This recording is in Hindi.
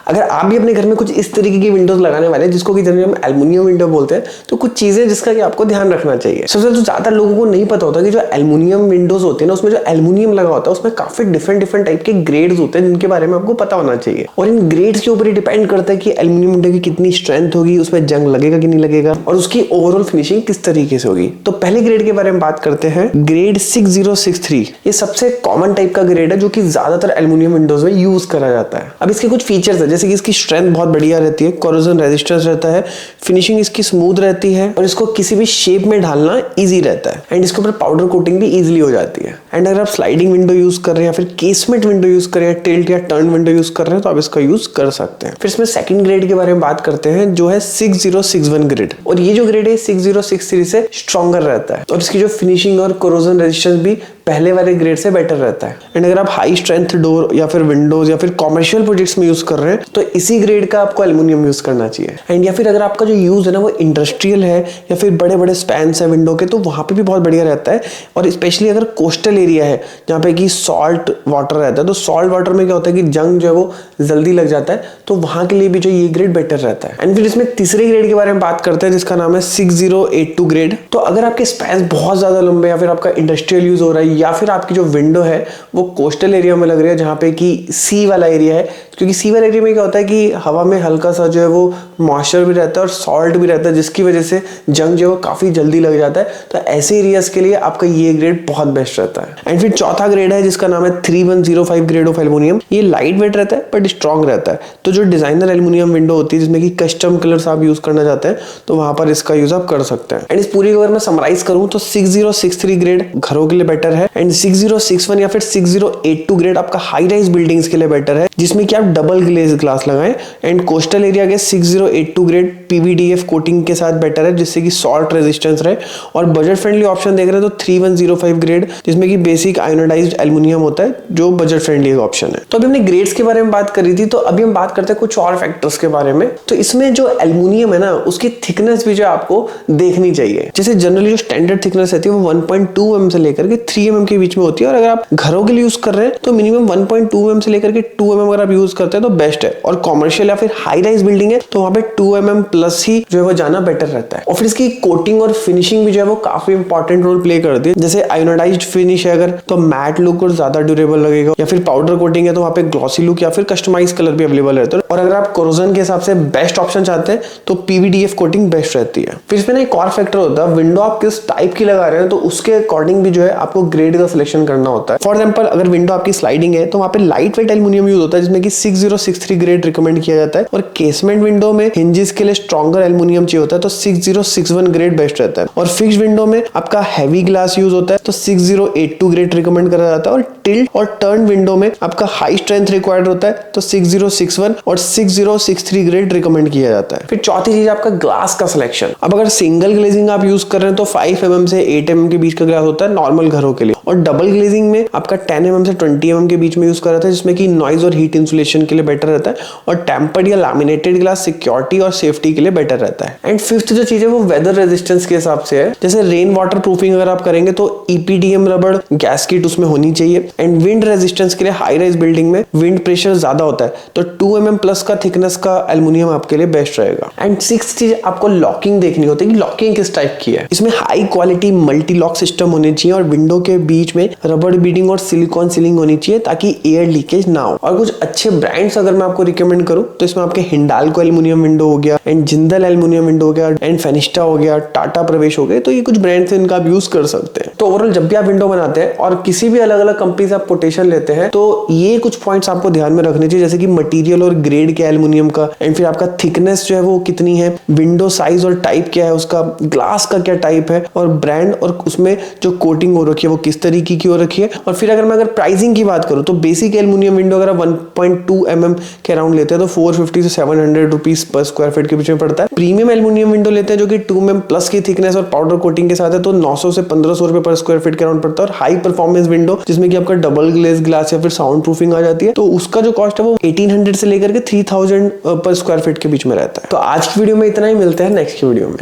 अगर आप भी अपने घर में कुछ इस तरीके की विंडोज लगाने वाले हैं जिसको कि जनरली हम एल्युमिनियम विंडो बोलते हैं, तो कुछ चीजें जिसका कि आपको ध्यान रखना चाहिए। सबसे तो ज्यादा लोगों को नहीं पता होता कि जो एल्युमिनियम विंडोज होते हैं ना, उसमें जो एल्युमिनियम लगा होता है उसमें काफी डिफरेंट टाइप के ग्रेड्स होते हैं जिनके बारे में आपको पता होना चाहिए। और इन ग्रेड्स के ऊपर ही डिपेंड करता है कि एल्युमिनियम विंडो की कितनी स्ट्रेंथ होगी, उसमें जंग लगेगा कि नहीं लगेगा, और उसकी ओवरऑल फिनिशिंग किस तरीके से होगी। तो पहले ग्रेड के बारे में बात करते हैं, ग्रेड 6063। ये सबसे कॉमन टाइप का ग्रेड है जो कि ज्यादातर एल्युमिनियम विंडोज में यूज करा जाता है। अब इसके कुछ फीचर्स है, जैसे कि इसकी स्ट्रेंथ बहुत बढ़िया रहती है, कोरोजन रेजिस्टेंस रहता है, फिनिशिंग इसकी स्मूथ रहती है, और इसको किसी भी शेप में ढालना इजी रहता है, एंड इसके ऊपर पाउडर कोटिंग भी इजीली हो जाती है। एंड अगर आप स्लाइडिंग विंडो यूज कर रहे हैं या फिर केसमेंट विंडो यूज कर रहे हैं, टिल्ट या टर्न विंडो यूज कर रहे हैं, तो आप इसका यूज कर सकते हैं। फिर इसमें सेकंड ग्रेड के बारे में बात करते हैं जो है 6061 ग्रेड, और ये जो ग्रेड है 6063 से स्ट्रॉन्गर रहता है, और इसकी जो फिनिशिंग और कोरोजन रेजिस्टेंस भी पहले वाले ग्रेड से बेटर रहता है। एंड अगर आप हाई स्ट्रेंथ डोर या फिर विंडोज या फिर कॉमर्शियल प्रोजेक्ट्स में यूज कर रहे हैं तो इसी ग्रेड का आपको एल्युमिनियम यूज करना चाहिए। एंड या फिर अगर आपका जो यूज है ना वो इंडस्ट्रियल है या फिर बड़े बड़े स्पैन्स है विंडो के, तो वहां पे भी बहुत बढ़िया रहता है। और स्पेशली अगर कोस्टल एरिया है जहाँ पे कि सॉल्ट वाटर रहता है, तो सॉल्ट वाटर में क्या होता है कि जंग जो है वो जल्दी लग जाता है, तो वहां के लिए भी जो ये ग्रेड बेटर रहता है। एंड फिर इसमें तीसरे ग्रेड के बारे में बात करते हैं जिसका नाम है 6082 ग्रेड। तो अगर आपके स्पैन बहुत ज्यादा लंबे या फिर आपका इंडस्ट्रियल यूज हो रहा है या फिर आपकी जो विंडो है वो कोस्टल एरिया में लग रही है जहाँ पे कि सी वाला एरिया है, क्योंकि सी वाला एरिया में क्या होता है कि हवा में हल्का सा जो है वो मॉइस्चर भी रहता है और सॉल्ट भी रहता है, जिसकी वजह से जंग जो है वो काफी जल्दी लग जाता है। तो ऐसे एरियाज के लिए आपका ये ग्रेड बहुत बेस्ट रहता है। एंड फिर चौथा ग्रेड है जिसका नाम है 3105 ग्रेड ऑफ एल्युमिनियम। ये लाइट वेट रहता है बट स्ट्रॉन्ग रहता है। तो जो डिजाइनर एल्युमिनियम विंडो होती है जिसमें कि कस्टम कलर्स आप यूज करना चाहते हैं, तो वहां पर इसका यूज आप कर सकते हैं। एंड इस पूरी अगर मैं समराइज करूं तो 6063 ग्रेड घरों के लिए बेटर है, एंड 6061 या फिर 6082 ग्रेड आपका हाई राइज बिल्डिंग्स के लिए बेटर है, जिसमें कि आप डबल ग्लेज ग्लास लगाएं। एंड कोस्टल एरिया के 6082 ग्रेड PVDF कोटिंग के साथ बेटर है, जिससे कि सॉल्ट रेजिस्टेंस रहे। और बजट फ्रेंडली ऑप्शन देख रहे हैं तो 3105 ग्रेड, जिसमें कि बेसिक आयोनाइज्ड एल्युमिनियम होता है, जो बजट फ्रेंडली ऑप्शन है। तो अभी हमने ग्रेड्स के बारे में बात करी थी, तो अभी हम बात करते हैं कुछ और फैक्टर्स के बारे में। तो इसमें जो एल्युमिनियम है ना उसकी थिकनेस भी जो आपको देखनी चाहिए। जैसे जनरली जो स्टैंडर्ड थिकनेस रहती है वो 1.2 mm से लेकर के 3 mm के बीच में होती है, और अगर आप घरों के लिए यूज कर रहे हैं तो मिनिमम 1.2 mm से लेकर के 2 mm अगर आप यूज करते हैं तो बेस्ट है। और कॉमर्शियल या फिर हाई राइज बिल्डिंग है तो वहां पे 2 mm प्लस ही जो है वो जाना बेटर रहता है। और फिर इसकी कोटिंग और फिनिशिंग भी जो है वो काफी इंपॉर्टेंट रोल प्ले करती है। जैसे आयोनाइज्ड फिनिश है अगर तो मैट लुक और ज्यादा ड्यूरेबल लगेगा, या फिर पाउडर कोटिंग है तो वहां पे ग्लॉसी लुक या फिर कस्टमाइज कलर भी अवेलेबल रहता है। और अगर आप कोरोजन के हिसाब से बेस्ट ऑप्शन चाहते हैं तो PVDF कोटिंग बेस्ट रहती है। फिर इसमें एक और फैक्टर होता है, विंडो आप किस टाइप की लगा रहे हैं तो उसके अकॉर्डिंग भी जो है आपको ग्रेड का सिलेक्शन करना होता है। फॉर एग्जांपल अगर विंडो आपकी स्लाइडिंग है तो वहां पे लाइट वेट एल्युमिनियम यूज होता है, जिसमें कि 6063 ग्रेड रिकमेंड किया जाता है। और केसमेंट विंडो में हिंजेस के लिए स्ट्रॉन्गर एल्युमिनियम चाहिए होता है तो 6061 ग्रेड बेस्ट रहता है। और फिक्स्ड विंडो में आपका हैवी ग्लास यूज होता है तो 6082 ग्रेड रिकमेंड करा जाता है। और टिल्ट और टर्न विंडो में आपका हाई स्ट्रेंथ रिक्वायर्ड होता है तो 6061 और 6063 ग्रेड रिकमेंड किया जाता है। फिर चौथी चीज आपका ग्लास का सिलेक्शन। अब अगर सिंगल ग्लेजिंग आप यूज कर रहे हैं तो 5 mm से 8 mm के बीच का ग्लास होता है नॉर्मल घरों के लिए, और डबल ग्लेजिंग में आपका 10 mm से 20 mm के बीच में यूज करा था, जिसमें कि नॉइज और हीट इंसुलेशन के लिए बेटर रहता है। और टेम्पर्ड या लैमिनेटेड ग्लास सिक्योरिटी और सेफ्टी के लिए बेटर रहता है। एंड फिफ्थ जो चीज है वो वेदर रेजिस्टेंस के हिसाब से है। जैसे रेन वाटर प्रूफिंग अगर आप करेंगे तो EPDM रबड़ गैस्केट उसमें होनी चाहिए। एंड विंड रेजिस्टेंस के लिए हाई राइज बिल्डिंग में विंड प्रेशर ज्यादा होता है तो 2 mm प्लस का थिकनेस का एल्युमिनियम आपके लिए बेस्ट रहेगा। एंड सिक्स्थ चीज आपको लॉकिंग देखनी होती है कि लॉकिंग किस टाइप की है। इसमें high quality multi lock system होने चाहिए, और विंडो के बीच में रबड़ बीडिंग और सिलिकॉन सीलिंग होनी चाहिए ताकि एयर लीकेज ना हो। और कुछ अच्छे ब्रांड्स अगर मैं आपको रिकमेंड करूं तो इसमें आपके हिंडाल्को एल्युमिनियम विंडो हो गया, एंड जिंदल एल्युमिनियम विंडो हो गया, एंड फेनिस्टा हो गया, टाटा प्रवेश हो गए, तो ये कुछ ब्रांड्स हैं इनका आप यूज कर सकते हैं। तो ओवरऑल जब भी आप विंडो बनाते हैं और किसी भी अलग अलग कंपनी से आप कोटेशन लेते हैं तो ये कुछ पॉइंट्स आपको ध्यान में रखने चाहिए, जैसे कि मटेरियल और ग्रेड क्या एल्युमिनियम का, एंड फिर आपका थिकनेस जो है वो कितनी है, विंडो साइज और टाइप क्या है उसका, ग्लास का क्या टाइप है, और ब्रांड और उसमें जो कोटिंग हो रखी है वो किस तरीके की हो रखी है। और फिर अगर प्राइसिंग की बात करूं तो बेसिक एल्युमिनियम विंडो अगर आप 1.2 mm के अराउंड लेते हैं तो 450 से 700 रुपीज पर स्क्वायर फीट के बीच में पड़ता है। प्रीमियम एल्युमिनियम विंडो लेते हैं जो कि 2 mm प्लस की थिकनेस और पाउडर कोटिंग के साथ है तो 900 से 1500 रुपए पर स्क्वायर फीट के अराउंड पड़ता है। और हाई परफॉर्मेंस विंडो जिसमें कि आपका डबल ग्लेज ग्लास या फिर साउंड प्रूफिंग आ जाती है तो उसका जो कॉस्ट है वो 1800 से लेकर के 3000 पर स्क्वायर फीट के बीच में रहता है। तो आज की वीडियो में इतना ही, मिलते हैं नेक्स्ट की वीडियो में।